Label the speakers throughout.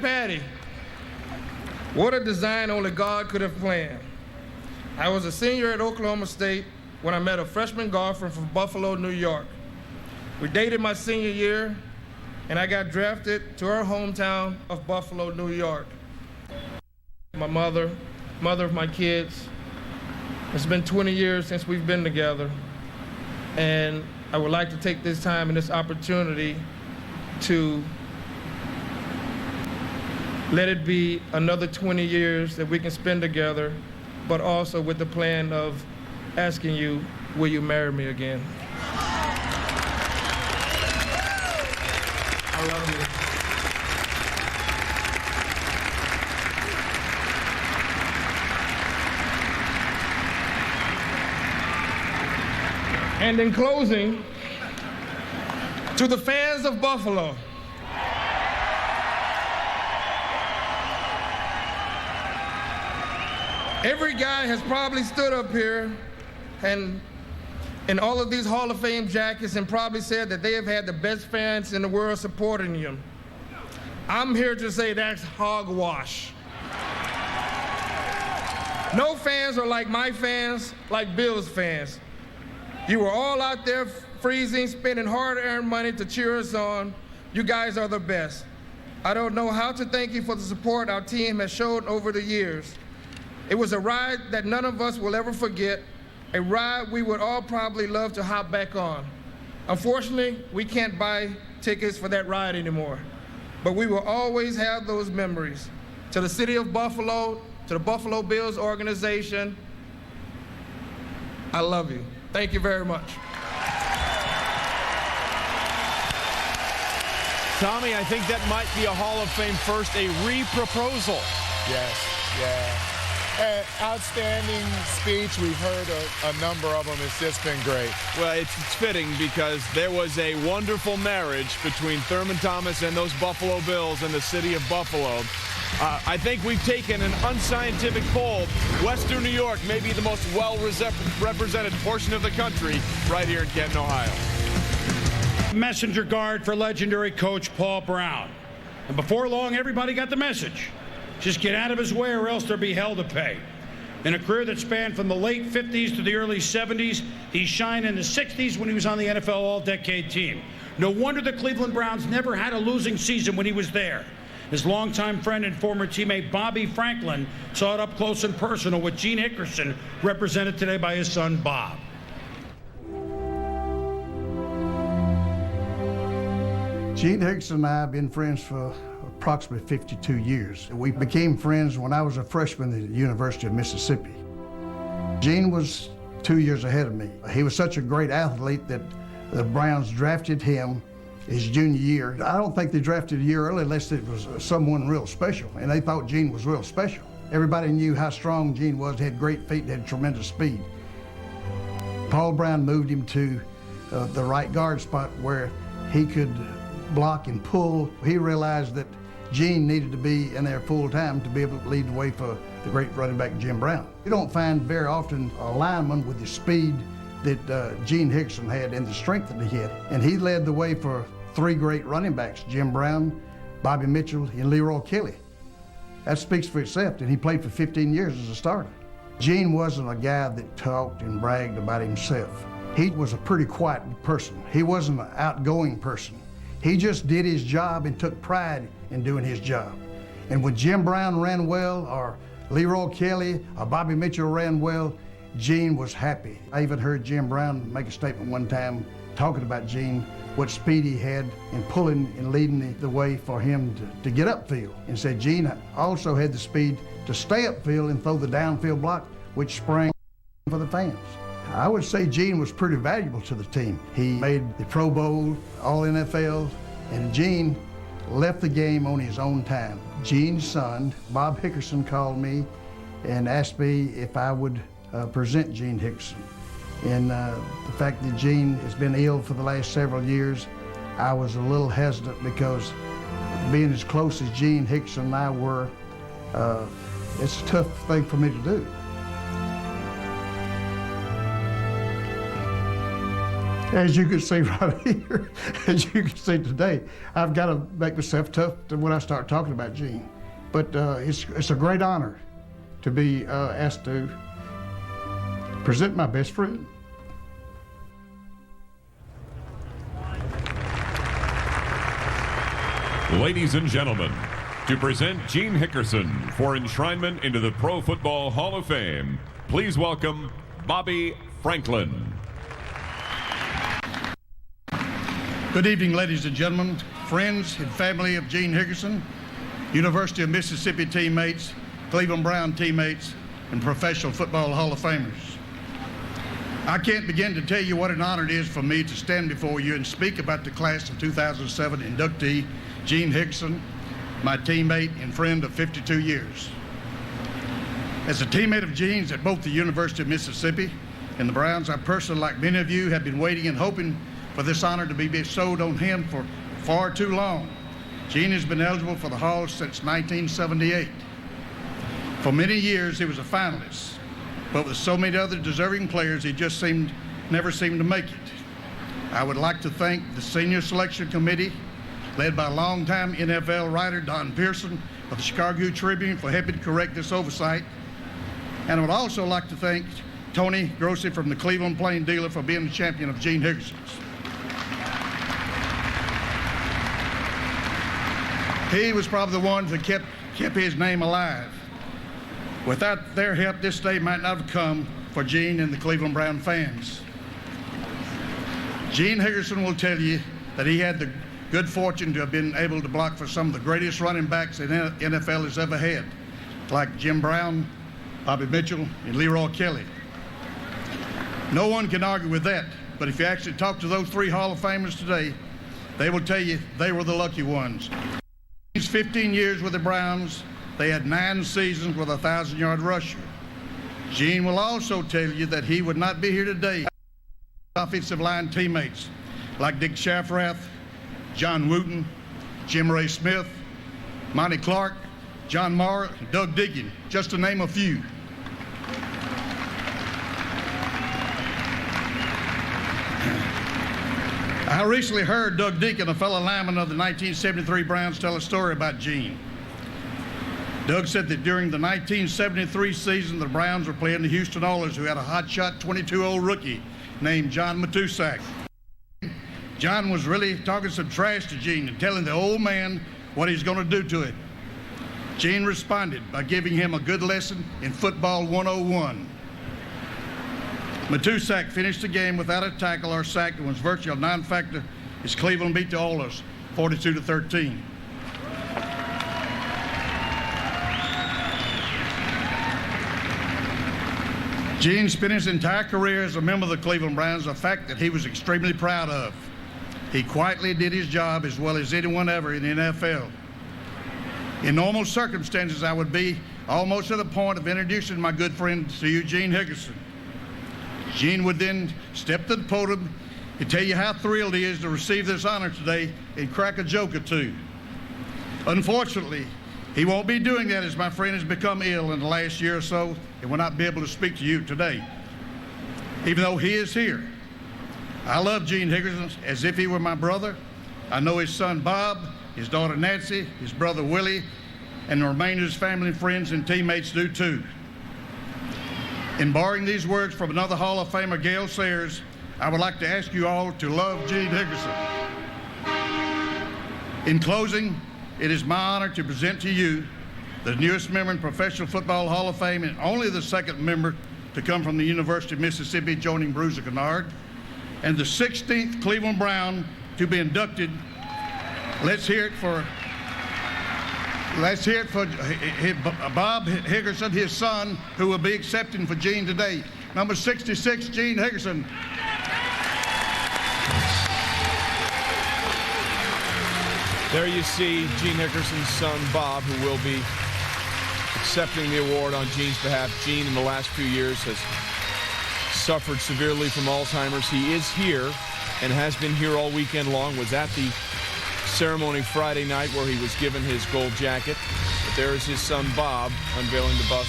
Speaker 1: Patty. What a design only God could have planned. I was a senior at Oklahoma State when I met a freshman golfer from Buffalo, New York. We dated my senior year, and I got drafted to her hometown of Buffalo, New York. My mother of my kids. It's been 20 years since we've been together, and I would like to take this time and this opportunity to let it be another 20 years that we can spend together, but also with the plan of asking you, will you marry me again? I love you. And in closing, to the fans of Buffalo, every guy has probably stood up here and in all of these Hall of Fame jackets and probably said that they have had the best fans in the world supporting you. I'm here to say that's hogwash. No fans are like my fans, like Bill's fans. You were all out there freezing, spending hard-earned money to cheer us on. You guys are the best. I don't know how to thank you for the support our team has shown over the years. It was a ride that none of us will ever forget, a ride we would all probably love to hop back on. Unfortunately, we can't buy tickets for that ride anymore, but we will always have those memories. To the city of Buffalo, to the Buffalo Bills organization, I love you. Thank you very much.
Speaker 2: Tommy, I think that might be a Hall of Fame first, a re-proposal.
Speaker 3: Yes, yeah. Outstanding speech. We've heard a number of them. It's just been great.
Speaker 2: Well, it's fitting because there was a wonderful marriage between Thurman Thomas and those Buffalo Bills in the city of Buffalo. I think we've taken an unscientific poll. Western New York may be the most well-represented portion of the country right here in Canton, Ohio.
Speaker 4: Messenger guard for legendary coach Paul Brown. And before long, everybody got the message. Just get out of his way or else there'll be hell to pay. In a career that spanned from the late 50s to the early 70s, he shined in the 60s when he was on the NFL All-Decade team. No wonder the Cleveland Browns never had a losing season when he was there. His longtime friend and former teammate Bobby Franklin saw it up close and personal with Gene Hickerson, represented today by his son Bob.
Speaker 5: Gene Hickerson and I have been friends for approximately 52 years. We became friends when I was a freshman at the University of Mississippi. Gene was 2 years ahead of me. He was such a great athlete that the Browns drafted him his junior year. I don't think they drafted a year early unless it was someone real special, and they thought Gene was real special. Everybody knew how strong Gene was, had great feet, had tremendous speed. Paul Brown moved him to the right guard spot where he could block and pull. He realized that Gene needed to be in there full time to be able to lead the way for the great running back Jim Brown. You don't find very often a lineman with the speed that Gene Hickerson had and the strength that he had. And he led the way for three great running backs, Jim Brown, Bobby Mitchell, and Leroy Kelly. That speaks for itself, and he played for 15 years as a starter. Gene wasn't a guy that talked and bragged about himself. He was a pretty quiet person. He wasn't an outgoing person. He just did his job and took pride in doing his job. And when Jim Brown ran well, or Leroy Kelly or Bobby Mitchell ran well, Gene was happy. I even heard Jim Brown make a statement one time talking about Gene, what speed he had in pulling and leading the way for him to get upfield. And said Gene also had the speed to stay upfield and throw the downfield block, which sprang for the fans. I would say Gene was pretty valuable to the team. He made the Pro Bowl, All NFL, and Gene left the game on his own time. Gene's son, Bob Hickerson, called me and asked me if I would present Gene Hickerson. And the fact that Gene has been ill for the last several years, I was a little hesitant because being as close as Gene Hickerson and I were, it's a tough thing for me to do. As you can see right here, as you can see today, I've got to make myself tough when I start talking about Gene. But it's a great honor to be asked to present my best friend.
Speaker 6: Ladies and gentlemen, to present Gene Hickerson for enshrinement into the Pro Football Hall of Fame, please welcome Bobby Franklin.
Speaker 5: Good evening, ladies and gentlemen, friends and family of Gene Hickerson, University of Mississippi teammates, Cleveland Brown teammates, and Professional Football Hall of Famers. I can't begin to tell you what an honor it is for me to stand before you and speak about the class of 2007 inductee, Gene Hickerson, my teammate and friend of 52 years. As a teammate of Gene's at both the University of Mississippi and the Browns, I personally, like many of you, have been waiting and hoping for this honor to be bestowed on him for far too long. Gene has been eligible for the Hall since 1978. For many years, he was a finalist, but with so many other deserving players, he just never seemed to make it. I would like to thank the Senior Selection Committee, led by longtime NFL writer Don Pearson of the Chicago Tribune, for helping correct this oversight. And I would also like to thank Tony Grossi from the Cleveland Plain Dealer for being the champion of Gene Hickerson's. He was probably the one that kept his name alive. Without their help, this day might not have come for Gene and the Cleveland Brown fans. Gene Hickerson will tell you that he had the good fortune to have been able to block for some of the greatest running backs the NFL has ever had, like Jim Brown, Bobby Mitchell, and Leroy Kelly. No one can argue with that, but if you actually talk to those three Hall of Famers today, they will tell you they were the lucky ones. He's 15 years with the Browns. They had 9 seasons with a 1,000-yard rusher. Gene will also tell you that he would not be here today. Offensive line teammates like Dick Shafrath, John Wooten, Jim Ray Smith, Monty Clark, John Marr, and Doug Deacon, just to name a few. I recently heard Doug Deacon, a fellow lineman of the 1973 Browns, tell a story about Gene. Doug said that during the 1973 season, the Browns were playing the Houston Oilers, who had a hotshot 22-year-old rookie named John Matusak. John was really talking some trash to Gene and telling the old man what he's going to do to him. Gene responded by giving him a good lesson in football 101. Matusak finished the game without a tackle or sack and was virtually a non-factor as Cleveland beat the Oilers 42-13. Gene spent his entire career as a member of the Cleveland Browns, a fact that he was extremely proud of. He quietly did his job as well as anyone ever in the NFL. In normal circumstances, I would be almost at the point of introducing my good friend to you, Gene Hickerson. Gene would then step to the podium and tell you how thrilled he is to receive this honor today and crack a joke or two. Unfortunately, he won't be doing that as my friend has become ill in the last year or so and will not be able to speak to you today, even though he is here. I love Gene Hickerson as if he were my brother. I know his son Bob, his daughter Nancy, his brother Willie, and the remainder of his family, friends, and teammates do too. In borrowing these words from another Hall of Famer, Gale Sayers, I would like to ask you all to love Gene Hickerson. In closing, it is my honor to present to you the newest member in Professional Football Hall of Fame and only the second member to come from the University of Mississippi, joining Bruiser Kennard, and the 16th Cleveland Brown to be inducted. Let's hear it for Bob Hickerson, his son, who will be accepting for Gene today. Number 66, Gene Hickerson.
Speaker 2: There you see Gene Hickerson's son, Bob, who will be accepting the award on Gene's behalf. Gene, in the last few years, has suffered severely from Alzheimer's. He is here and has been here all weekend long, was at the ceremony Friday night where he was given his gold jacket. But there is his son, Bob, unveiling the bust.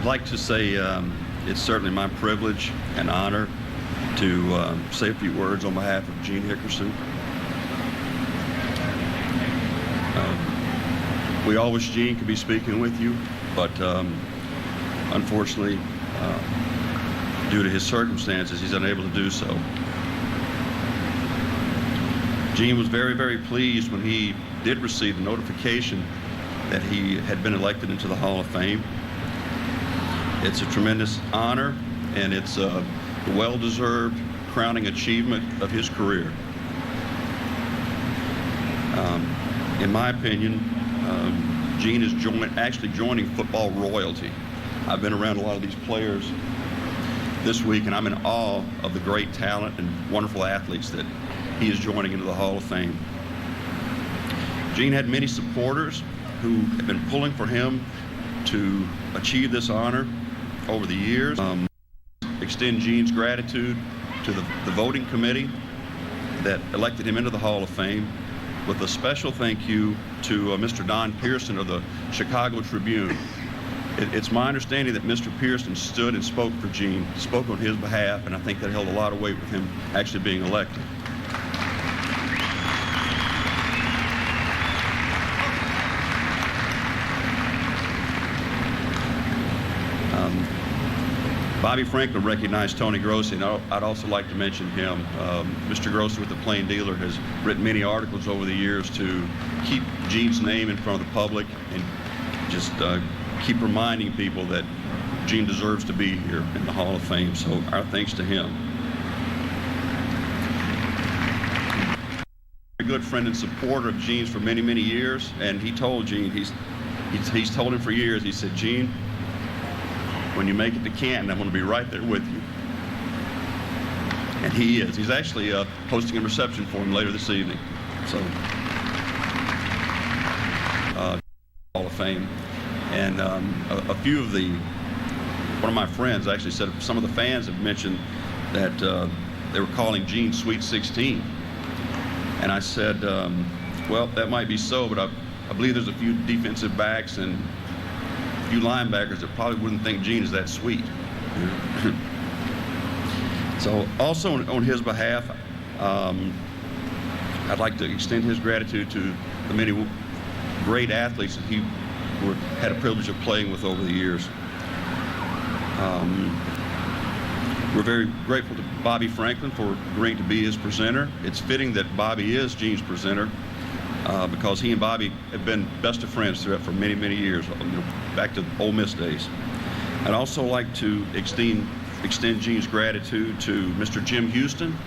Speaker 7: I'd like to say it's certainly my privilege and honor to say a few words on behalf of Gene Hickerson. We all wish Gene could be speaking with you, but unfortunately, due to his circumstances, he's unable to do so. Gene was very, very pleased when he did receive the notification that he had been elected into the Hall of Fame. It's a tremendous honor, and it's a well-deserved crowning achievement of his career. In my opinion, Gene is actually joining football royalty. I've been around a lot of these players this week, and I'm in awe of the great talent and wonderful athletes that he is joining into the Hall of Fame. Gene had many supporters who have been pulling for him to achieve this honor over the years. Extend Gene's gratitude to the voting committee that elected him into the Hall of Fame, with a special thank you to Mr. Don Pearson of the Chicago Tribune. It's my understanding that Mr. Pearson stood and spoke for Gene, spoke on his behalf, and I think that held a lot of weight with him actually being elected. Bobby Franklin recognized Tony Grossi, and I'd also like to mention him. Mr. Grossi with the Plain Dealer has written many articles over the years to keep Gene's name in front of the public and just keep reminding people that Gene deserves to be here in the Hall of Fame. So our thanks to him. A good friend and supporter of Gene's for many, many years, and he told Gene, he's told him for years, he said, Gene, when you make it to Canton, I'm going to be right there with you. And he is. He's actually hosting a reception for him later this evening. So, Hall of Fame. And a few of one of my friends actually said some of the fans have mentioned that they were calling Gene Sweet 16. And I said, well, that might be so, but I believe there's a few defensive backs and few linebackers that probably wouldn't think Gene is that sweet. So also on his behalf, I'd like to extend his gratitude to the many great athletes that he had a privilege of playing with over the years. We're very grateful to Bobby Franklin for agreeing to be his presenter. It's fitting that Bobby is Gene's presenter, because he and Bobby have been best of friends for many, many years, back to Ole Miss days. I'd also like to extend Gene's gratitude to Mr. Jim Houston.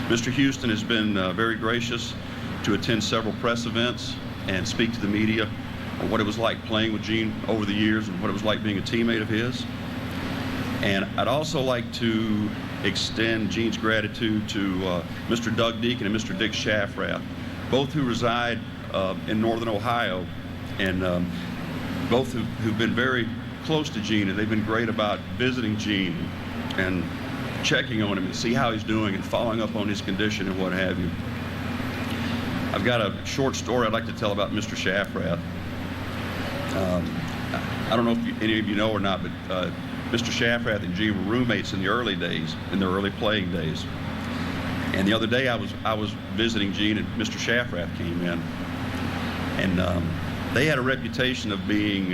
Speaker 7: Mr. Houston has been very gracious to attend several press events and speak to the media on what it was like playing with Gene over the years and what it was like being a teammate of his. And I'd also like to extend Gene's gratitude to Mr. Doug Deacon and Mr. Dick Shafrath, both who reside in Northern Ohio, and both who've been very close to Gene, and they've been great about visiting Gene and checking on him and see how he's doing and following up on his condition and what have you. I've got a short story I'd like to tell about Mr. Shafrath. I don't know if any of you know or not, but Mr. Shafrath and Gene were roommates in the early days, in their early playing days. And the other day I was visiting Gene, and Mr. Shafrath came in, and they had a reputation of being,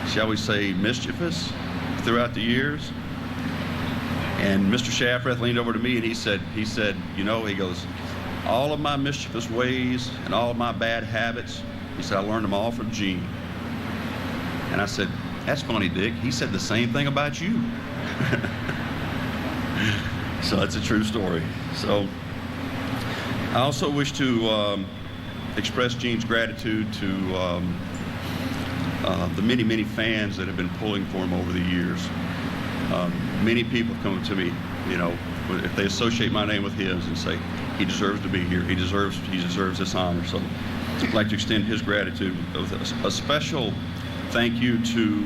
Speaker 7: shall we say, mischievous throughout the years. And Mr. Shafrath leaned over to me and he said, you know, he goes, all of my mischievous ways and all of my bad habits, he said, I learned them all from Gene. And I said, that's funny, Dick. He said the same thing about you. So that's a true story. So I also wish to express Gene's gratitude to the many, many fans that have been pulling for him over the years. Many people have come to me, you know, if they associate my name with his and say, he deserves to be here, he deserves this honor. So I'd like to extend his gratitude. A special thank you to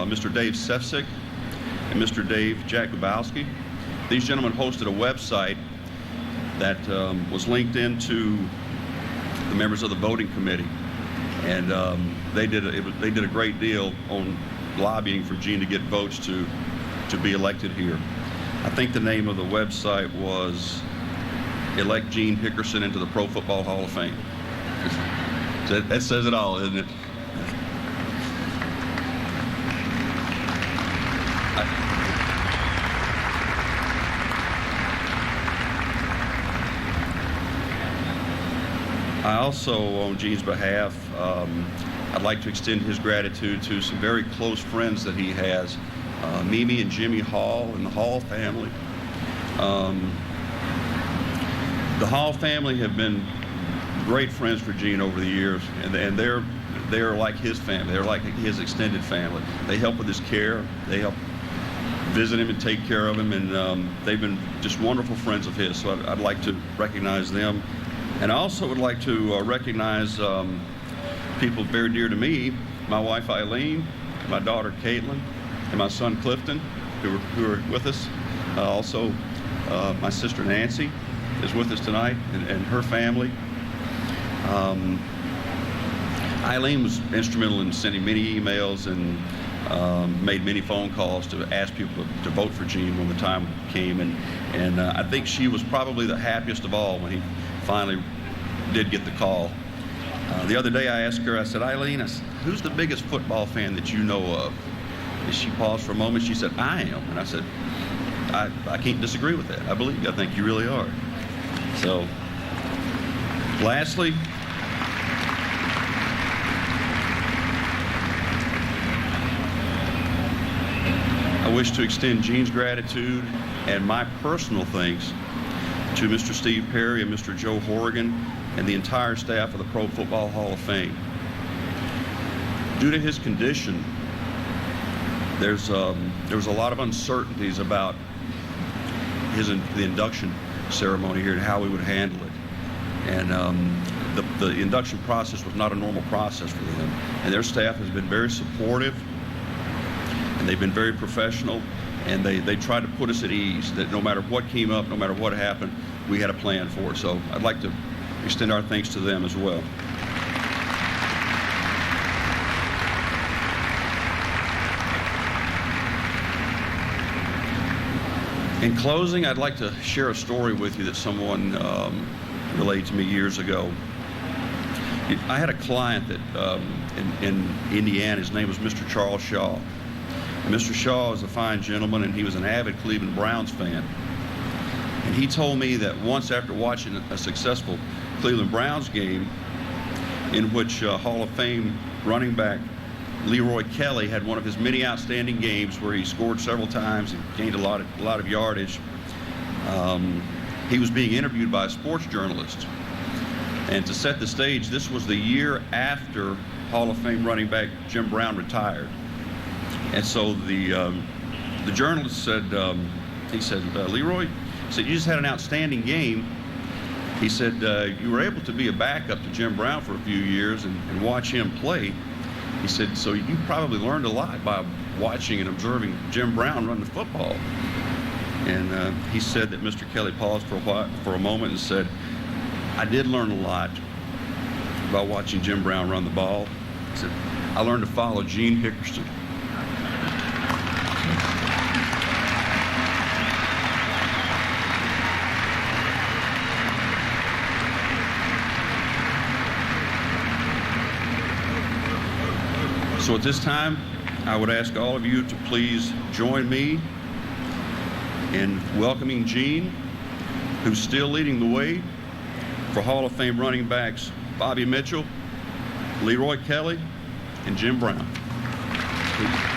Speaker 7: Mr. Dave Sefcik and Mr. Dave Jakubowski. These gentlemen hosted a website that was linked into the members of the voting committee, and they did a great deal on lobbying for Gene to get votes to be elected here. I think the name of the website was Elect Gene Hickerson into the Pro Football Hall of Fame. That says it all, isn't it? I also, on Gene's behalf, I'd like to extend his gratitude to some very close friends that he has, Mimi and Jimmy Hall and the Hall family. The Hall family have been great friends for Gene over the years, and they're like his family. They're like his extended family. They help with his care. They help visit him and take care of him, and they've been just wonderful friends of his. So I'd like to recognize them. And I also would like to recognize people very dear to me, my wife Eileen, my daughter Caitlin, and my son Clifton, who are with us. Also, my sister Nancy is with us tonight, and her family. Eileen was instrumental in sending many emails and made many phone calls to ask people to vote for Gene when the time came, and I think she was probably the happiest of all when he finally did get the call. The other day I asked her, I said, Eileen, who's the biggest football fan that you know of? And she paused for a moment. She said, I am. And I said, I can't disagree with that. I believe you. I think you really are. So, lastly, I wish to extend Gene's gratitude and my personal thanks to Mr. Steve Perry and Mr. Joe Horrigan and the entire staff of the Pro Football Hall of Fame. Due to his condition, there was a lot of uncertainties about the induction ceremony here and how we would handle it. And the induction process was not a normal process for them. And their staff has been very supportive, and they've been very professional, and they tried to put us at ease that no matter what came up, no matter what happened, we had a plan for it. So I'd like to extend our thanks to them as well. In closing, I'd like to share a story with you that someone relayed to me years ago. I had a client that in Indiana. His name was Mr. Charles Shaw. And Mr. Shaw is a fine gentleman, and he was an avid Cleveland Browns fan. And he told me that once, after watching a successful Cleveland Browns game in which Hall of Fame running back Leroy Kelly had one of his many outstanding games where he scored several times and gained a lot of yardage, he was being interviewed by a sports journalist. And to set the stage, this was the year after Hall of Fame running back Jim Brown retired. And so the journalist said, Leroy, he said, you just had an outstanding game. He said, you were able to be a backup to Jim Brown for a few years and watch him play. He said, so you probably learned a lot by watching and observing Jim Brown run the football. And he said that Mr. Kelly paused for a moment and said, I did learn a lot by watching Jim Brown run the ball. He said, I learned to follow Gene Hickerson. So at this time, I would ask all of you to please join me in welcoming Gene, who's still leading the way for Hall of Fame running backs Bobby Mitchell, Leroy Kelly, and Jim Brown. Please.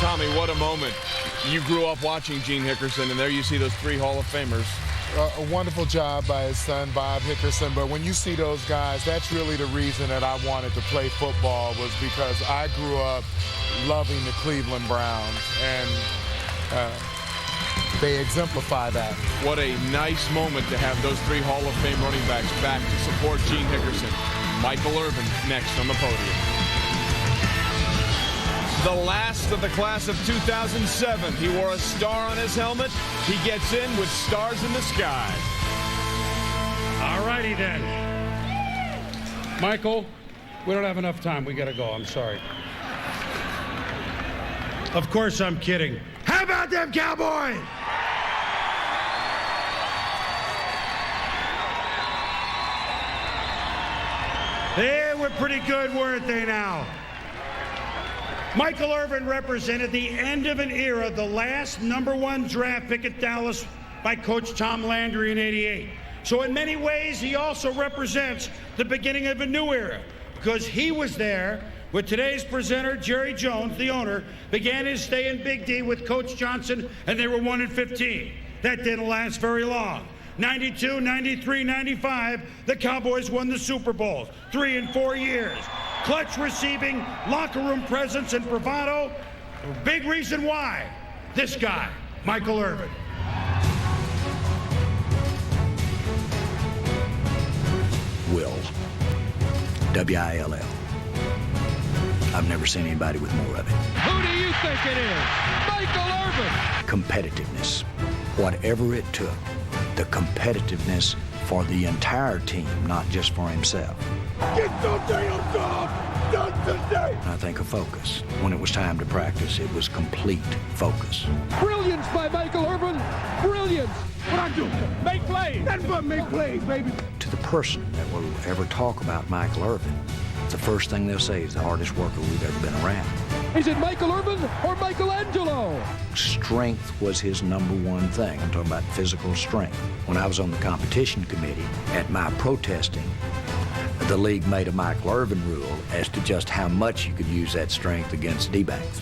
Speaker 2: Tommy, what a moment. You grew up watching Gene Hickerson, and there you see those 3 Hall of Famers.
Speaker 3: A wonderful job by his son, Bob Hickerson. But when you see those guys, that's really the reason that I wanted to play football, was because I grew up loving the Cleveland Browns, and they exemplify that. What
Speaker 2: a nice moment to have those 3 Hall of Fame running backs back to support Gene Hickerson. Michael Irvin next on the podium. The last of the class of 2007. He wore a star on his helmet. He gets in with stars in the sky.
Speaker 4: All righty then. Michael, we don't have enough time. We got to go. I'm sorry. Of course I'm kidding. How about them Cowboys? They were pretty good, weren't they now? Michael Irvin represented the end of an era, the last #1 draft pick at Dallas by Coach Tom Landry in '88. So in many ways, he also represents the beginning of a new era, because he was there when today's presenter, Jerry Jones, the owner, began his stay in Big D with Coach Johnson, and they were 1-15. That didn't last very long. 92, 93, 95, the Cowboys won the Super Bowls, 3 in 4 years. Clutch receiving, locker room presence, and bravado. A big reason why. This guy, Michael Irvin.
Speaker 8: Will. W-I-L-L. I've never seen anybody with more of it.
Speaker 9: Who do you think it is? Michael Irvin.
Speaker 8: Competitiveness. Whatever it took. The competitiveness for the entire team, not just for himself.
Speaker 9: Get the damn job done today.
Speaker 8: I think a focus. When it was time to practice, it was complete focus.
Speaker 9: Brilliance by Michael Irvin. Brilliance. What I do? Make plays. That's what make plays, baby.
Speaker 8: To the person that will ever talk about Michael Irvin, the first thing they'll say is the hardest worker we've ever been around.
Speaker 9: Is it Michael Irvin or Michelangelo?
Speaker 8: Strength was his #1 thing. I'm talking about physical strength. When I was on the competition committee, at my protesting, the league made a Michael Irvin rule as to just how much you could use that strength against D-backs.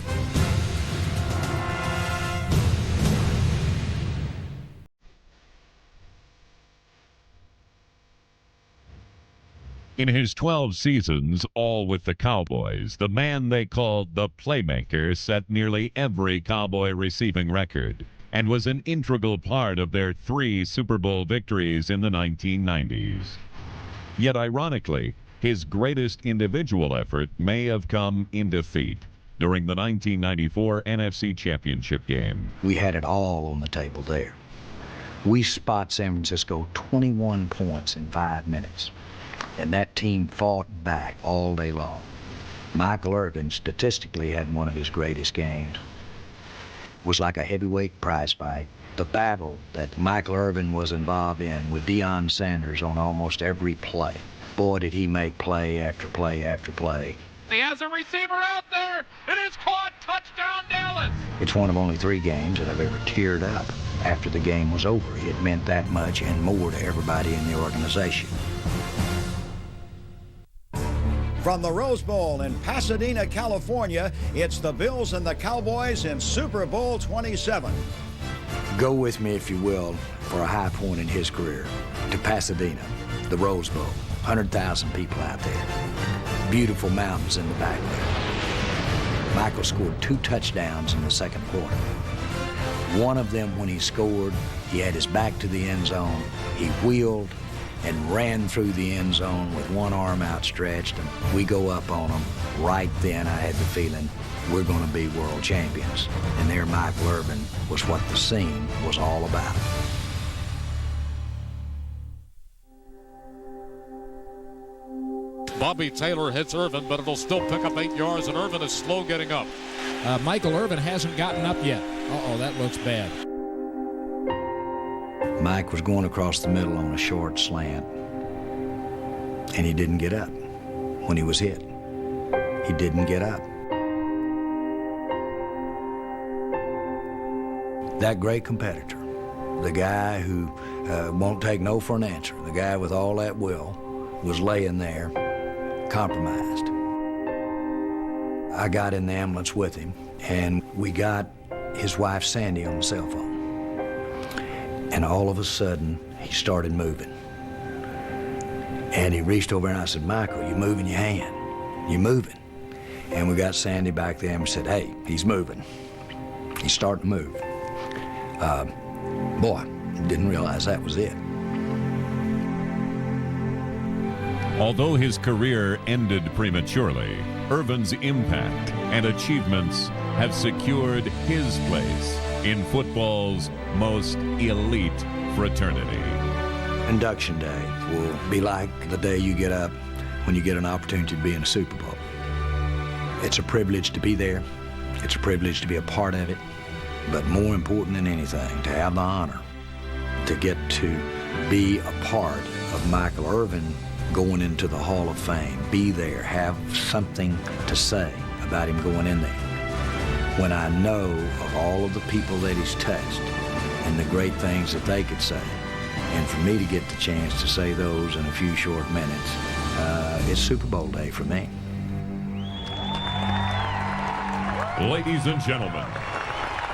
Speaker 6: In his 12 seasons, all with the Cowboys, the man they called the Playmaker set nearly every Cowboy receiving record and was an integral part of their 3 Super Bowl victories in the 1990s. Yet ironically, his greatest individual effort may have come in defeat during the 1994 NFC Championship game.
Speaker 8: We had it all on the table there. We spot San Francisco 21 points in 5 minutes. And that team fought back all day long. Michael Irvin statistically had one of his greatest games. It was like a heavyweight prize fight. The battle that Michael Irvin was involved in with Deion Sanders on almost every play. Boy, did he make play after play after play.
Speaker 9: He has a receiver out there. It is caught. Touchdown, Dallas.
Speaker 8: It's one of only 3 games that I've ever teared up after the game was over. It meant that much and more to everybody in the organization.
Speaker 10: From the Rose Bowl in Pasadena, California, it's the Bills and the Cowboys in Super Bowl 27.
Speaker 8: Go with me, if you will, for a high point in his career, to Pasadena, the Rose Bowl. 100,000 people out there. Beautiful mountains in the background. Michael scored 2 touchdowns in the second quarter. One of them, when he scored, he had his back to the end zone. He wheeled and ran through the end zone with one arm outstretched, and we go up on them. Right then, I had the feeling we're going to be world champions. And there, Michael Irvin was what the scene was all about.
Speaker 11: Bobby Taylor hits Irvin, but it'll still pick up 8 yards, and Irvin is slow getting up.
Speaker 12: Michael Irvin hasn't gotten up yet. Uh-oh, that looks bad.
Speaker 8: Mike was going across the middle on a short slant, and he didn't get up when he was hit. He didn't get up. That great competitor, the guy who won't take no for an answer, the guy with all that will, was laying there, compromised. I got in the ambulance with him. And we got his wife Sandy on the cell phone. And all of a sudden, he started moving. And he reached over and I said, Michael, you're moving your hand. You're moving. And we got Sandy back there and we said, hey, he's moving. He's starting to move. Boy, didn't realize that was it.
Speaker 6: Although his career ended prematurely, Irvin's impact and achievements have secured his place in football's most elite fraternity.
Speaker 8: Induction day will be like the day you get up when you get an opportunity to be in a Super Bowl. It's a privilege to be there. It's a privilege to be a part of it. But more important than anything, to have the honor to get to be a part of Michael Irvin going into the Hall of Fame, be there, have something to say about him going in there. When I know of all of the people that he's touched and the great things that they could say, and for me to get the chance to say those in a few short minutes, it's Super Bowl day for me.
Speaker 6: Ladies and gentlemen,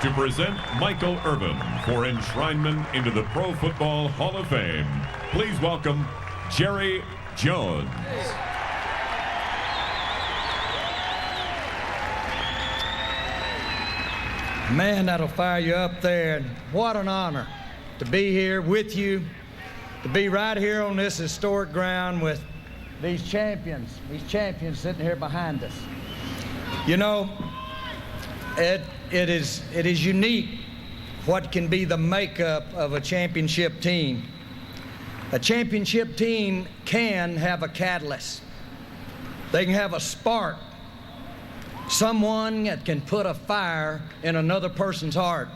Speaker 6: to present Michael Irvin for enshrinement into the Pro Football Hall of Fame, please welcome Jerry Jones.
Speaker 13: Man, that'll fire you up there. And what an honor to be here with you, to be right here on this historic ground with these champions sitting here behind us. You know, it is unique what can be the makeup of a championship team. A championship team can have a catalyst. They can have a spark. Someone that can put a fire in another person's heart.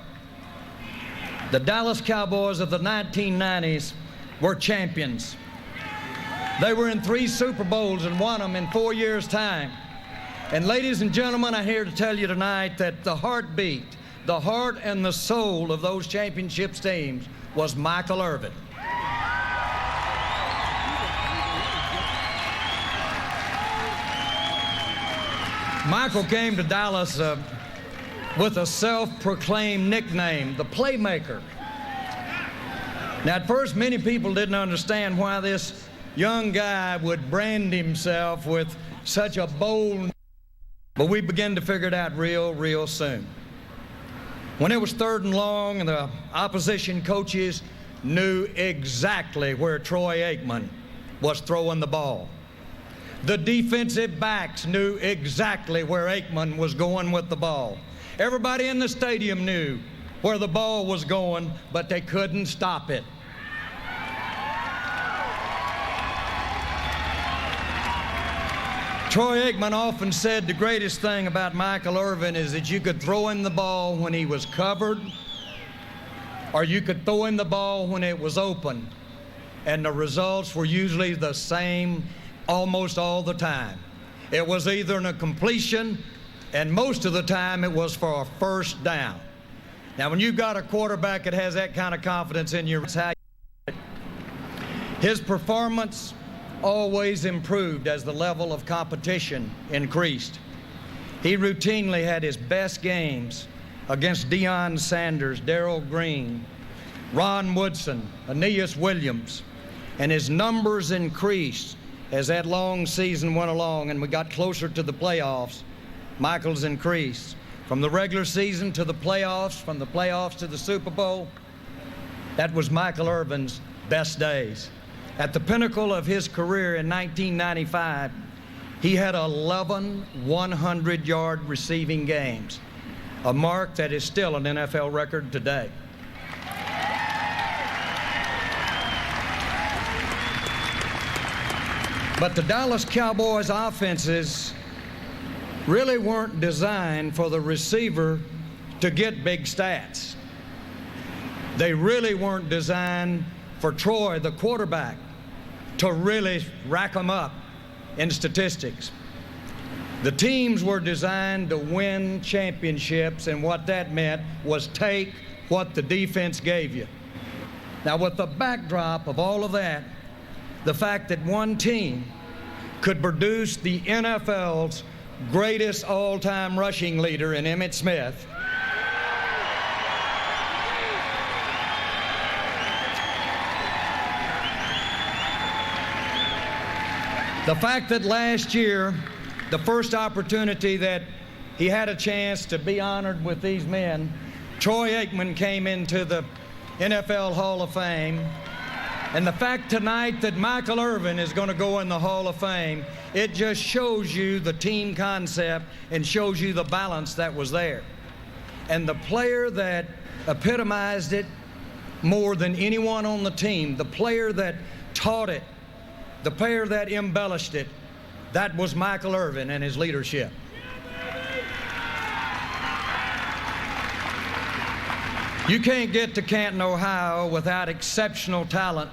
Speaker 13: The Dallas Cowboys of the 1990s were champions. They were in 3 Super Bowls and won them in 4 years' time. And ladies and gentlemen, I'm here to tell you tonight that the heartbeat, the heart and the soul of those championships teams was Michael Irvin. Michael came to Dallas with a self-proclaimed nickname, the Playmaker. Now, at first, many people didn't understand why this young guy would brand himself with such a bold, but we began to figure it out real soon. When it was 3rd and long, and the opposition coaches knew exactly where Troy Aikman was throwing the ball. The defensive backs knew exactly where Aikman was going with the ball. Everybody in the stadium knew where the ball was going, but they couldn't stop it. Troy Aikman often said the greatest thing about Michael Irvin is that you could throw him the ball when he was covered, or you could throw him the ball when it was open, and the results were usually the same almost all the time. It was either a completion, and most of the time it was for a first down. Now, when you've got a quarterback that has that kind of confidence in you, his performance always improved as the level of competition increased. He routinely had his best games against Deion Sanders, Darrell Green, Ron Woodson, Aeneas Williams, and his numbers increased as that long season went along and we got closer to the playoffs. Michael's increased. From the regular season to the playoffs, from the playoffs to the Super Bowl, that was Michael Irvin's best days. At the pinnacle of his career in 1995, he had 11 100-yard receiving games, a mark that is still an NFL record today. But the Dallas Cowboys offenses really weren't designed for the receiver to get big stats. They really weren't designed for Troy, the quarterback, to really rack them up in statistics. The teams were designed to win championships, and what that meant was take what the defense gave you. Now, with the backdrop of all of that, the fact that one team could produce the NFL's greatest all-time rushing leader in Emmitt Smith. The fact that last year, the first opportunity that he had a chance to be honored with these men, Troy Aikman came into the NFL Hall of Fame. And the fact tonight that Michael Irvin is going to go in the Hall of Fame, it just shows you the team concept and shows you the balance that was there. And the player that epitomized it more than anyone on the team, the player that taught it, the player that embellished it, that was Michael Irvin and his leadership. You can't get to Canton, Ohio without exceptional talent,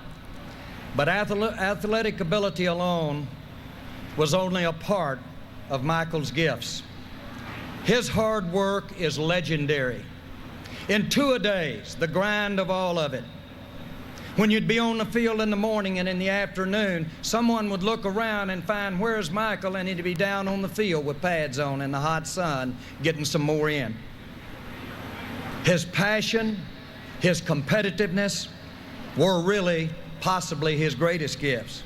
Speaker 13: but athletic ability alone was only a part of Michael's gifts. His hard work is legendary. In 2-a-days, the grind of all of it. When you'd be on the field in the morning and in the afternoon, someone would look around and find, where's Michael? And he'd be down on the field with pads on in the hot sun, getting some more in. His passion, his competitiveness were really possibly his greatest gifts.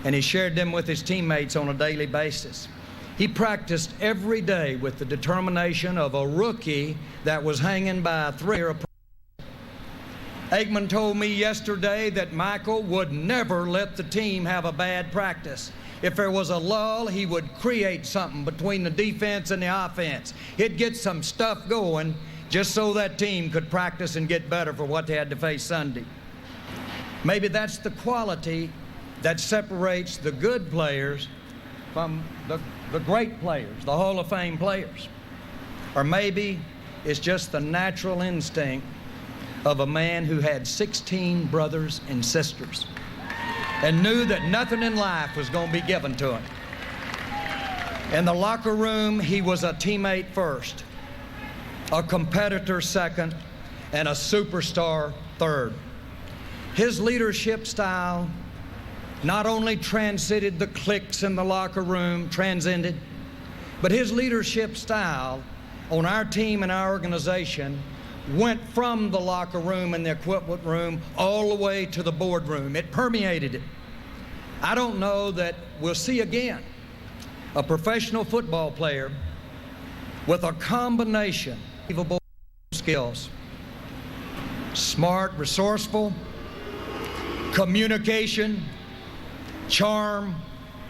Speaker 13: And he shared them with his teammates on a daily basis. He practiced every day with the determination of a rookie that was hanging by a thread. Aikman told me yesterday that Michael would never let the team have a bad practice. If there was a lull, he would create something between the defense and the offense. He'd get some stuff going just so that team could practice and get better for what they had to face Sunday. Maybe that's the quality that separates the good players from the great players, the Hall of Fame players. Or maybe it's just the natural instinct of a man who had 16 brothers and sisters and knew that nothing in life was going to be given to him. In the locker room, he was a teammate first, a competitor second, and a superstar third. His leadership style not only transcended the cliques in the locker room, but his leadership style on our team and our organization went from the locker room and the equipment room all the way to the boardroom. It permeated it. I don't know that we'll see again a professional football player with a combination of skills: smart, resourceful, communication, charm,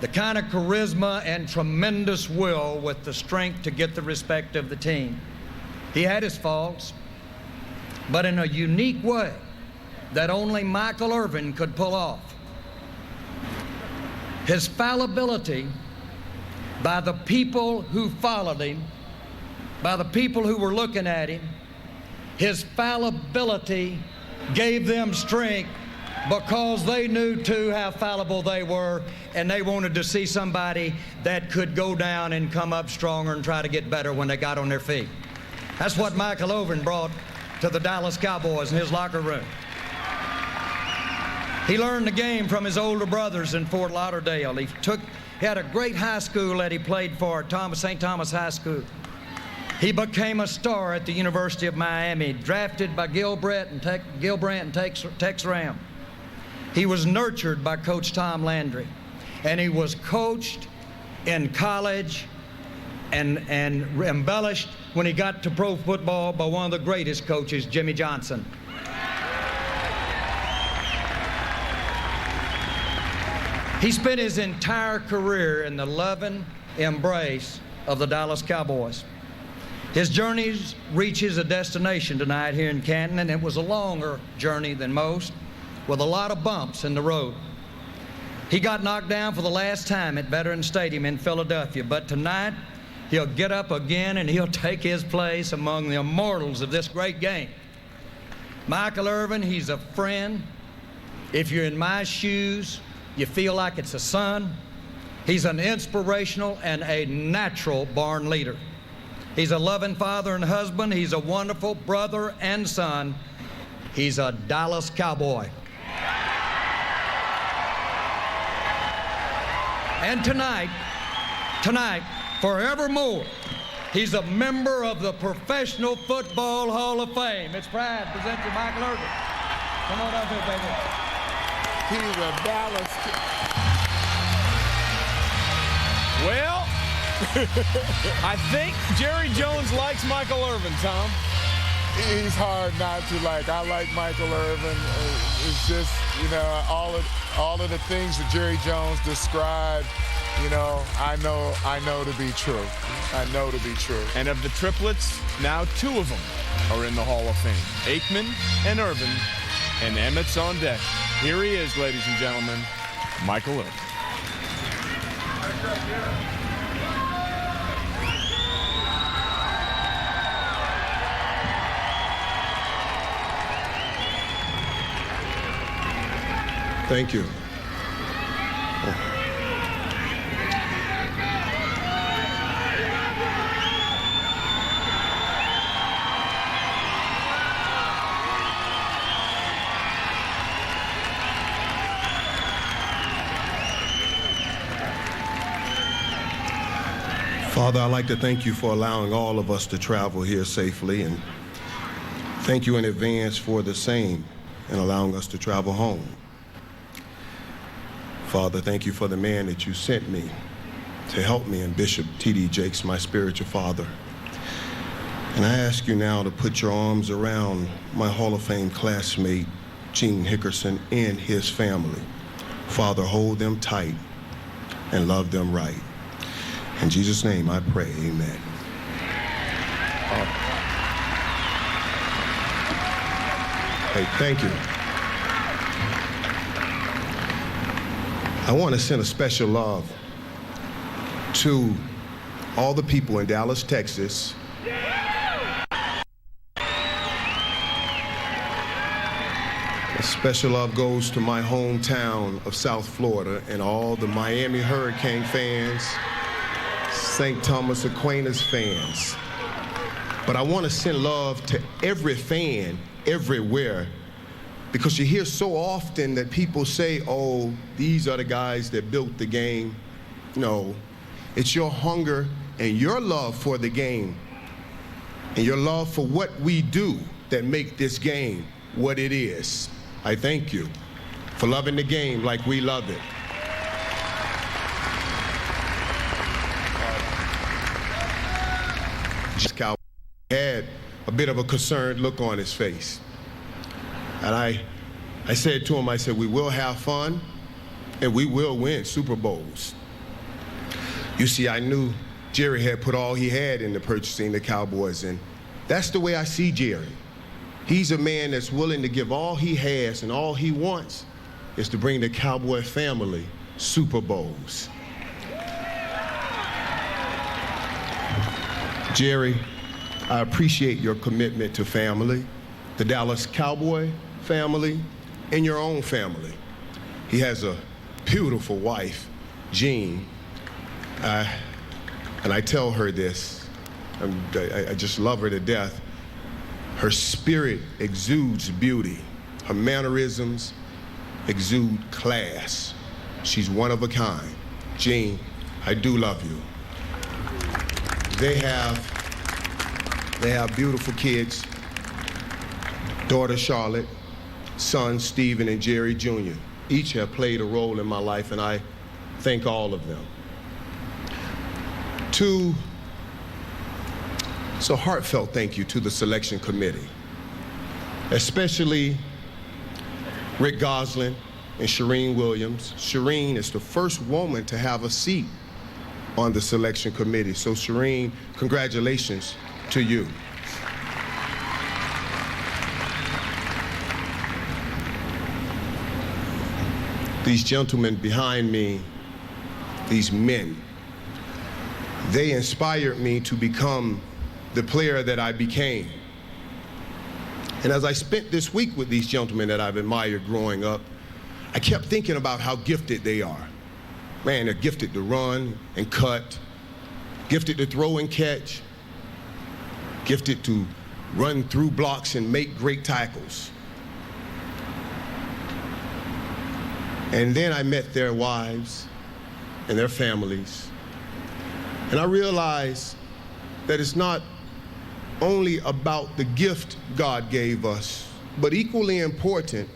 Speaker 13: the kind of charisma and tremendous will with the strength to get the respect of the team. He had his faults, but in a unique way that only Michael Irvin could pull off. His fallibility by the people who followed him, by the people who were looking at him, his fallibility gave them strength because they knew too how fallible they were, and they wanted to see somebody that could go down and come up stronger and try to get better when they got on their feet. That's what Michael Irvin brought to the Dallas Cowboys in his locker room. He learned the game from his older brothers in Fort Lauderdale. He had a great high school that he played for, St. Thomas High School. He became a star at the University of Miami, drafted by Gil Brandt and Tex Ram. He was nurtured by Coach Tom Landry, and he was coached in college and embellished when he got to pro football by one of the greatest coaches, Jimmy Johnson. He spent his entire career in the loving embrace of the Dallas Cowboys. His journey reaches a destination tonight here in Canton, and it was a longer journey than most, with a lot of bumps in the road. He got knocked down for the last time at Veterans Stadium in Philadelphia, but tonight he'll get up again and he'll take his place among the immortals of this great game. Michael Irvin, he's a friend. If you're in my shoes, you feel like it's a son. He's an inspirational and a natural born leader. He's a loving father and husband. He's a wonderful brother and son. He's a Dallas Cowboy. And tonight, forevermore. He's a member of the Professional Football Hall of Fame. It's pride to present you Michael Irvin. Come on up here, baby.
Speaker 3: He's a Dallas kid.
Speaker 2: Well, I think Jerry Jones likes Michael Irvin, Tom.
Speaker 3: He's hard not to like. I like Michael Irvin. It's just, you know, all of the things that Jerry Jones described, you know, I know to be true. I know to be true.
Speaker 2: And of the triplets, now 2 of them are in the Hall of Fame. Aikman and Irvin, and Emmett's on deck. Here he is, ladies and gentlemen, Michael Irvin.
Speaker 14: Thank you. Father, I'd like to thank you for allowing all of us to travel here safely, and thank you in advance for the same in allowing us to travel home. Father, thank you for the man that you sent me to help me, and Bishop T.D. Jakes, my spiritual father. And I ask you now to put your arms around my Hall of Fame classmate, Gene Hickerson, and his family. Father, hold them tight and love them right. In Jesus' name I pray, amen. Hey, thank you. I want to send a special love to all the people in Dallas, Texas. A special love goes to my hometown of South Florida and all the Miami Hurricane fans, St. Thomas Aquinas fans. But I want to send love to every fan everywhere, because you hear so often that people say, oh, these are the guys that built the game. No, it's your hunger and your love for the game and your love for what we do that make this game what it is. I thank you for loving the game like we love it. Cowboy had a bit of a concerned look on his face. And I said to him, I said, we will have fun and we will win Super Bowls. You see, I knew Jerry had put all he had into purchasing the Cowboys, and that's the way I see Jerry. He's a man that's willing to give all he has, and all he wants is to bring the Cowboy family Super Bowls. Jerry, I appreciate your commitment to family, the Dallas Cowboy family, and your own family. He has a beautiful wife, Jean, and I tell her this. I just love her to death. Her spirit exudes beauty. Her mannerisms exude class. She's one of a kind. Jean, I do love you. They have beautiful kids. Daughter Charlotte, son Stephen and Jerry Jr. Each have played a role in my life, and I thank all of them. So heartfelt thank you to the selection committee, especially Rick Goslin and Shireen Williams. Shireen is the first woman to have a seat on the selection committee. So Shireen, congratulations to you. These gentlemen behind me, these men, they inspired me to become the player that I became. And as I spent this week with these gentlemen that I've admired growing up, I kept thinking about how gifted they are. Man, they're gifted to run and cut, gifted to throw and catch, gifted to run through blocks and make great tackles. And then I met their wives and their families. And I realize that it's not only about the gift God gave us, but equally important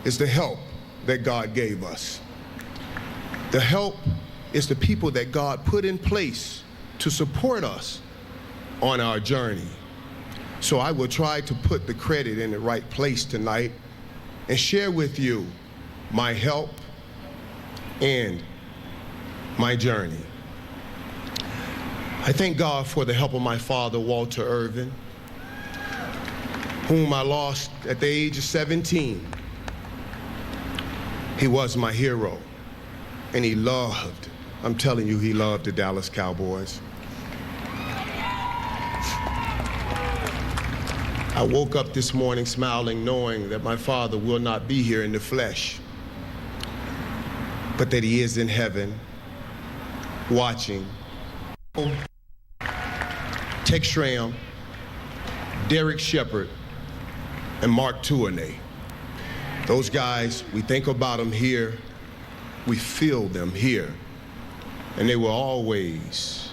Speaker 14: is the help that God gave us. The help is the people that God put in place to support us on our journey. So I will try to put the credit in the right place tonight and share with you my help and my journey. I thank God for the help of my father, Walter Irvin, whom I lost at the age of 17. He was my hero, and he loved, I'm telling you, he loved the Dallas Cowboys. I woke up this morning smiling, knowing that my father will not be here in the flesh, but that he is in heaven, watching. Tex Schramm, Derek Shepard, and Mark Tournay. Those guys, we think about them here, we feel them here, and they will always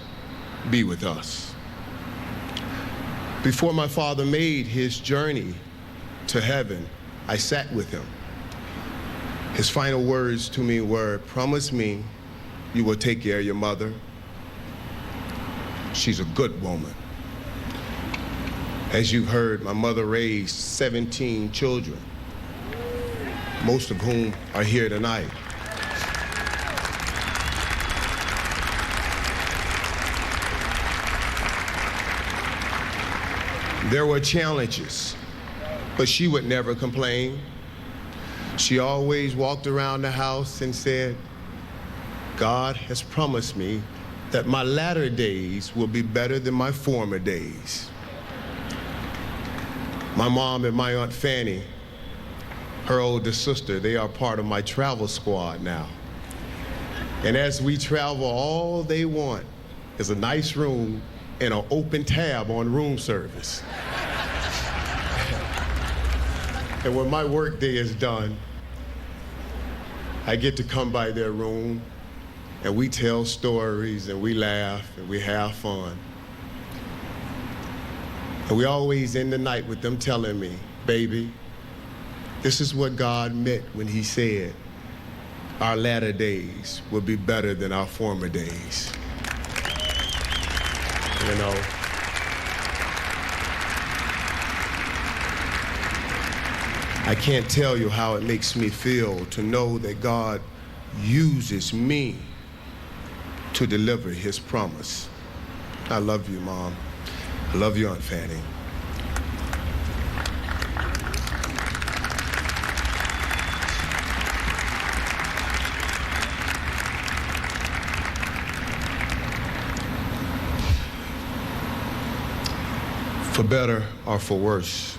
Speaker 14: be with us. Before my father made his journey to heaven, I sat with him. His final words to me were, "Promise me you will take care of your mother. She's a good woman." As you've heard, my mother raised 17 children, most of whom are here tonight. There were challenges, but she would never complain. She always walked around the house and said, "God has promised me that my latter days will be better than my former days." My mom and my Aunt Fanny, her older sister, they are part of my travel squad now. And as we travel, all they want is a nice room and an open tab on room service. And when my work day is done, I get to come by their room and we tell stories and we laugh and we have fun. And we always end the night with them telling me, "Baby, this is what God meant when he said our latter days will be better than our former days." You know, I can't tell you how it makes me feel to know that God uses me to deliver his promise. I love you, Mom. I love you, Aunt Fanny. For better or for worse,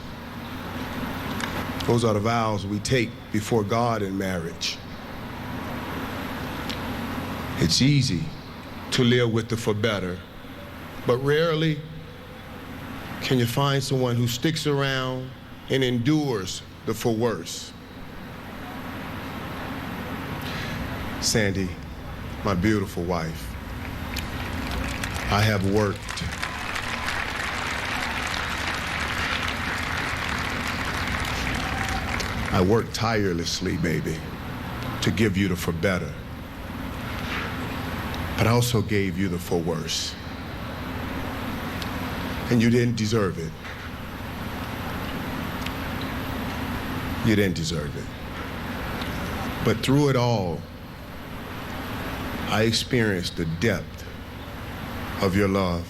Speaker 14: those are the vows we take before God in marriage. It's easy to live with the for better, but rarely can you find someone who sticks around and endures the for worse. Sandy, my beautiful wife, I have worked tirelessly, baby, to give you the for better, but I also gave you the for worse. And you didn't deserve it. You didn't deserve it. But through it all, I experienced the depth of your love.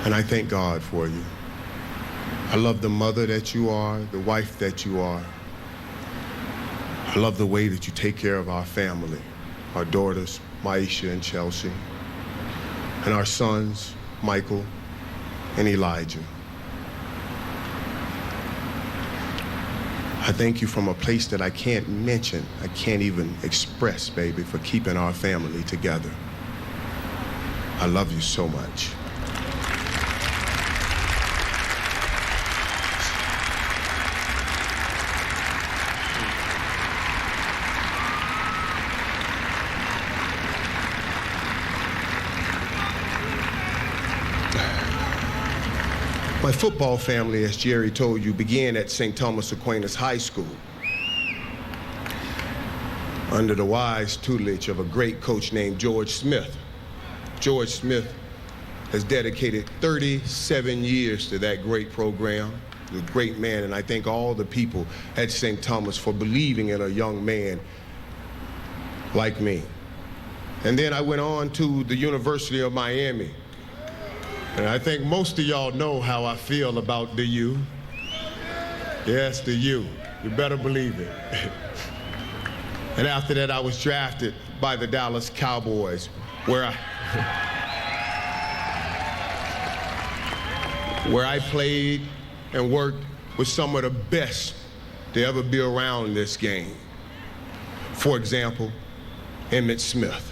Speaker 14: And I thank God for you. I love the mother that you are, the wife that you are. I love the way that you take care of our family, our daughters, Maisha and Chelsea, and our sons, Michael and Elijah. I thank you from a place that I can't mention, I can't even express, baby, for keeping our family together. I love you so much. My football family, as Jerry told you, began at St. Thomas Aquinas High School under the wise tutelage of a great coach named George Smith. George Smith has dedicated 37 years to that great program. He's a great man, and I thank all the people at St. Thomas for believing in a young man like me. And then I went on to the University of Miami. And I think most of y'all know how I feel about the U. Yes, the U. You better believe it. And after that, I was drafted by the Dallas Cowboys, where I played and worked with some of the best to ever be around this game. For example, Emmitt Smith.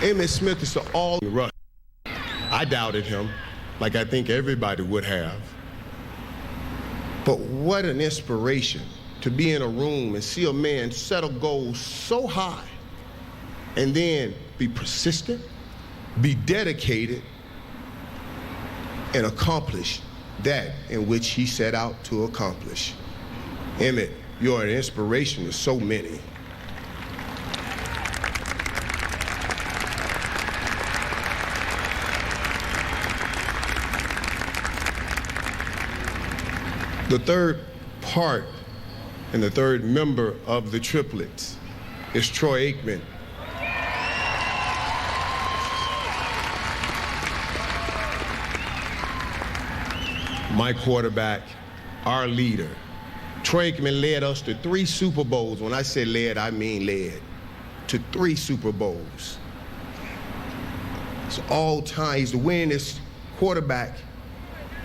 Speaker 14: Emmitt Smith is the all-rush. I doubted him, like I think everybody would have. But what an inspiration to be in a room and see a man set a goal so high and then be persistent, be dedicated, and accomplish that in which he set out to accomplish. Emmitt, you're an inspiration to so many. The third part and the third member of the triplets is Troy Aikman. My quarterback, our leader. Troy Aikman led us to 3 Super Bowls. When I say led, I mean led. To 3 Super Bowls. It's all time. He's the winningest quarterback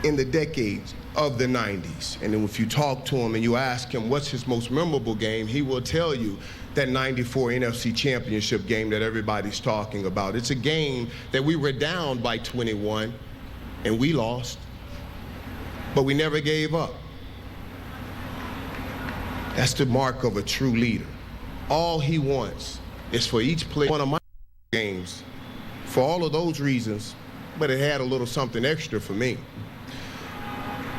Speaker 14: in the decades of the 90s. And then if you talk to him and you ask him what's his most memorable game, he will tell you that 94 NFC Championship game that everybody's talking about. It's a game that we were down by 21 and we lost, but we never gave up. That's the mark of a true leader. All he wants is for each player. One of my games, for all of those reasons, but it had a little something extra for me.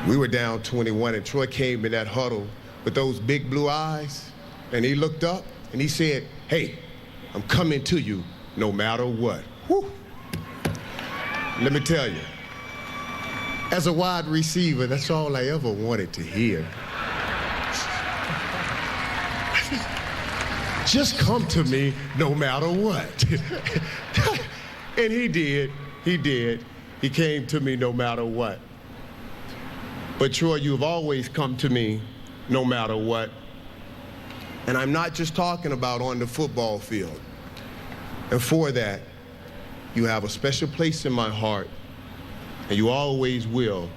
Speaker 14: We were down 21, and Troy came in that huddle with those big blue eyes, and he looked up, and he said, "Hey, I'm coming to you no matter what." Whew. Let me tell you, as a wide receiver, that's all I ever wanted to hear. Just come to me no matter what. And he did. He came to me no matter what. But Troy, you've always come to me no matter what. And I'm not just talking about on the football field. And for that, you have a special place in my heart, and you always will,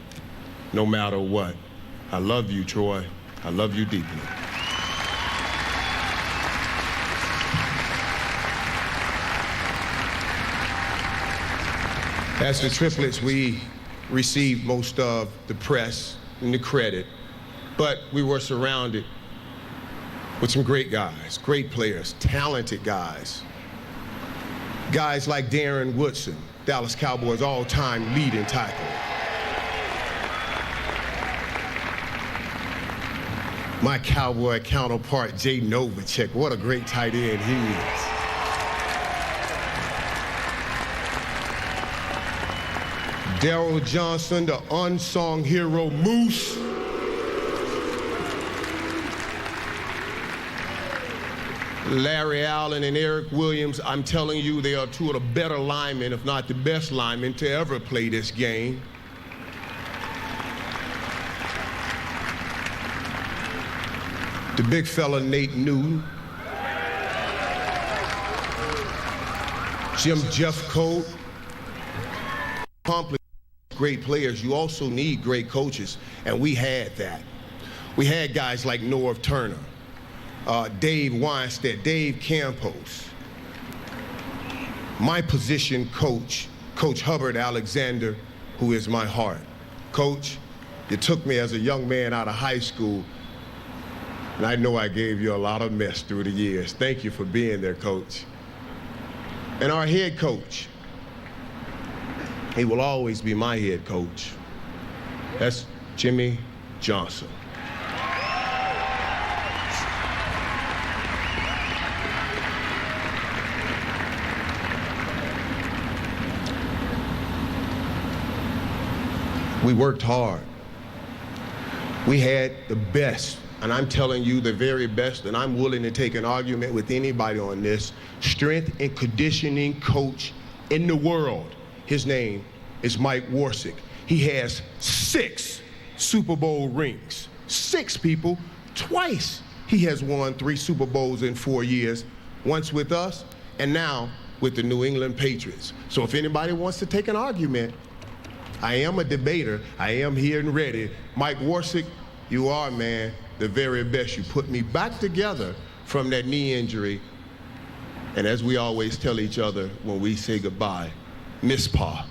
Speaker 14: no matter what. I love you, Troy. I love you deeply. As the triplets, we received most of the press and the credit, but we were surrounded with some great guys, great players, talented guys. Guys like Darren Woodson, Dallas Cowboys all-time leading tackle. My Cowboy counterpart, Jay Novacek, what a great tight end he is. Darryl Johnson, the unsung hero, Moose. Larry Allen and Eric Williams, I'm telling you, they are 2 of the better linemen, if not the best linemen, to ever play this game. The big fella, Nate Newton. Jim Jeffcoat. Great players, you also need great coaches, and we had that. We had guys like Norv Turner, Dave Weinstead, Dave Campos. My position coach, Coach Hubbard Alexander, who is my heart. Coach, you took me as a young man out of high school, and I know I gave you a lot of mess through the years. Thank you for being there, Coach. And our head coach, he will always be my head coach. That's Jimmy Johnson. We worked hard. We had the best, and I'm telling you the very best, and I'm willing to take an argument with anybody on this, strength and conditioning coach in the world. His name is Mike Warsick. He has 6 Super Bowl rings. 6 people, twice. He has won 3 Super Bowls in 4 years, once with us, and now with the New England Patriots. So if anybody wants to take an argument, I am a debater. I am here and ready. Mike Warsick, you are, man, the very best. You put me back together from that knee injury. And as we always tell each other when we say goodbye, Miss Pa,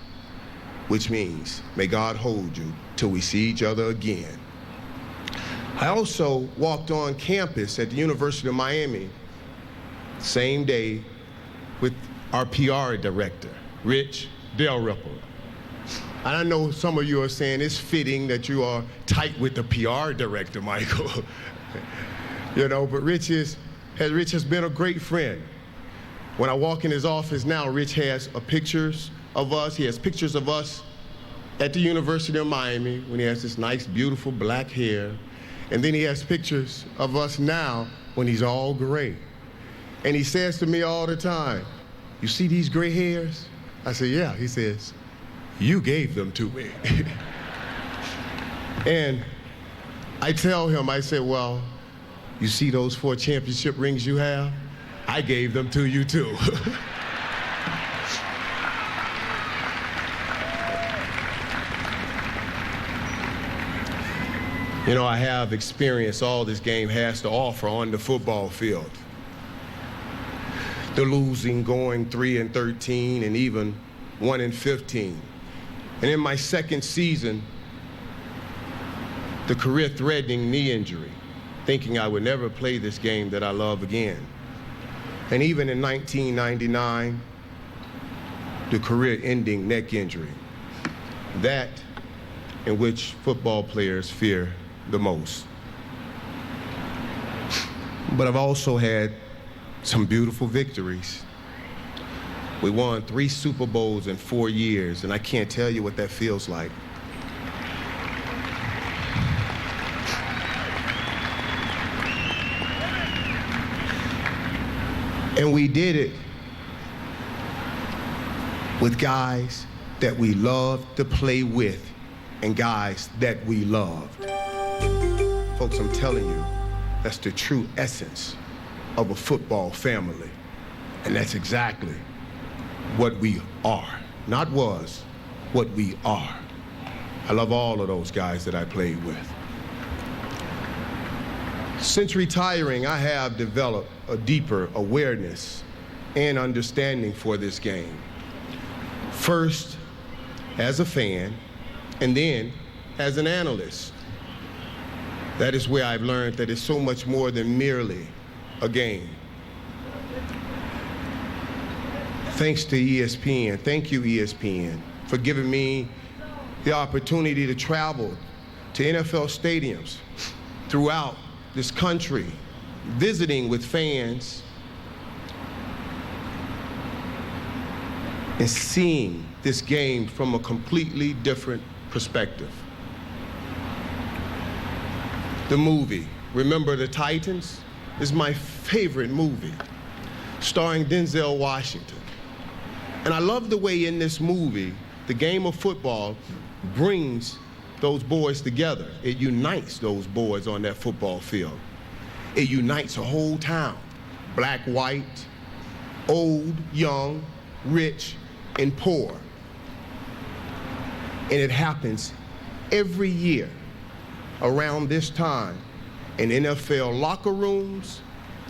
Speaker 14: which means may God hold you till we see each other again. I also walked on campus at the University of Miami, same day, with our PR director, Rich Dalrymple. And I know some of you are saying it's fitting that you are tight with the PR director, Michael. You know, but Rich has been a great friend. When I walk in his office now, Rich has pictures of us. He has pictures of us at the University of Miami when he has this nice, beautiful black hair. And then he has pictures of us now when he's all gray. And he says to me all the time, "You see these gray hairs?" I say, "Yeah." He says, "You gave them to me." And I tell him, I say, "Well, you see those 4 championship rings you have? I gave them to you too." You know, I have experienced all this game has to offer on the football field. The losing, going 3-13, and even 1-15. And in my second season, the career-threatening knee injury, thinking I would never play this game that I love again. And even in 1999, the career-ending neck injury, that in which football players fear the most. But I've also had some beautiful victories. We won 3 Super Bowls in 4 years, and I can't tell you what that feels like. And we did it with guys that we loved to play with and guys that we loved. Folks, I'm telling you, that's the true essence of a football family. And that's exactly what we are. Not was, what we are. I love all of those guys that I played with. Since retiring, I have developed a deeper awareness and understanding for this game. First, as a fan, and then as an analyst. That is where I've learned that it's so much more than merely a game. Thanks to ESPN, thank you ESPN, for giving me the opportunity to travel to NFL stadiums throughout this country, visiting with fans and seeing this game from a completely different perspective. The movie, Remember the Titans, is my favorite movie, starring Denzel Washington. And I love the way in this movie, the game of football brings those boys together. It unites those boys on that football field. It unites a whole town, black, white, old, young, rich, and poor. And it happens every year around this time in NFL locker rooms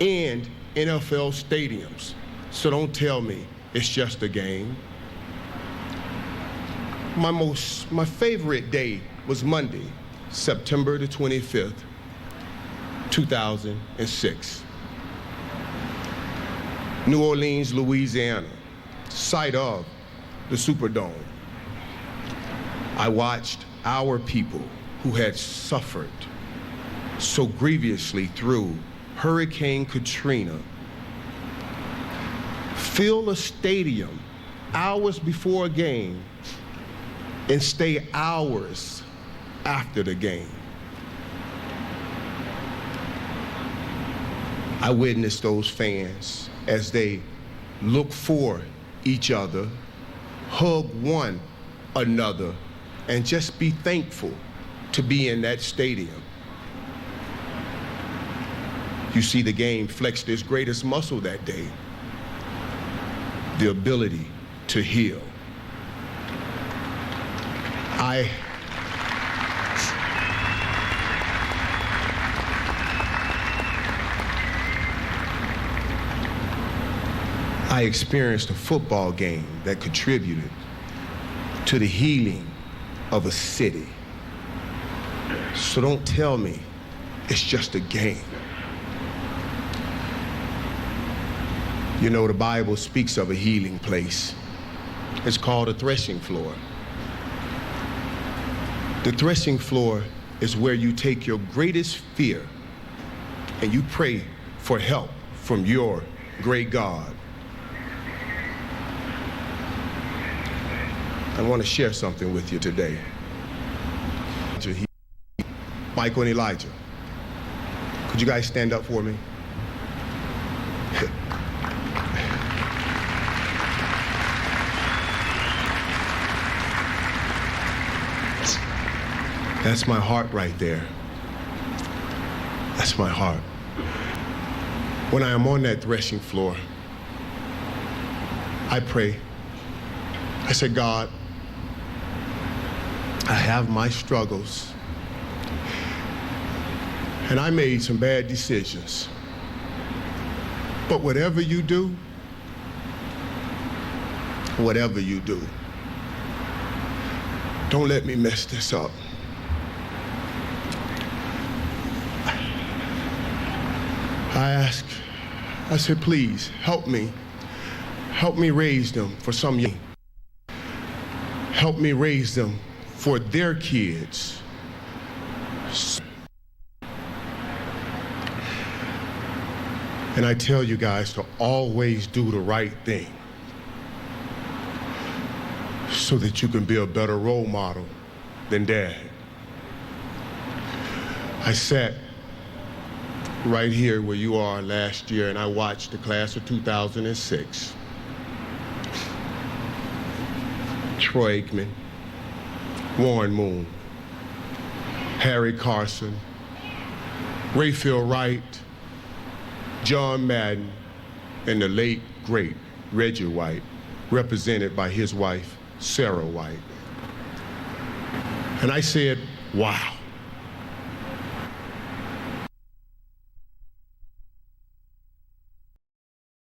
Speaker 14: and NFL stadiums. So don't tell me it's just a game. My favorite day was Monday, September the 25th, 2006. New Orleans, Louisiana. sight of the Superdome. I watched our people who had suffered so grievously through Hurricane Katrina fill a stadium hours before a game and stay hours after the game. I witnessed those fans as they look for each other, hug one another, and just be thankful to be in that stadium. You see, the game flexed its greatest muscle that day, the ability to heal. I experienced a football game that contributed to the healing of a city. So don't tell me it's just a game. You know, the Bible speaks of a healing place. It's called a threshing floor. The threshing floor is where you take your greatest fear and you pray for help from your great God. I want to share something with you today. Michael and Elijah, could you guys stand up for me? That's my heart right there. That's my heart. When I am on that threshing floor, I pray. I said, God, I have my struggles, and I made some bad decisions. But whatever you do, don't let me mess this up. I said, please, help me raise them for some young. Help me raise them for their kids. And I tell you guys to always do the right thing so that you can be a better role model than Dad. I sat right here where you are last year and I watched the class of 2006. Troy Aikman, Warren Moon, Harry Carson, Rayfield Wright, John Madden, and the late, great Reggie White, represented by his wife, Sarah White. And I said, wow.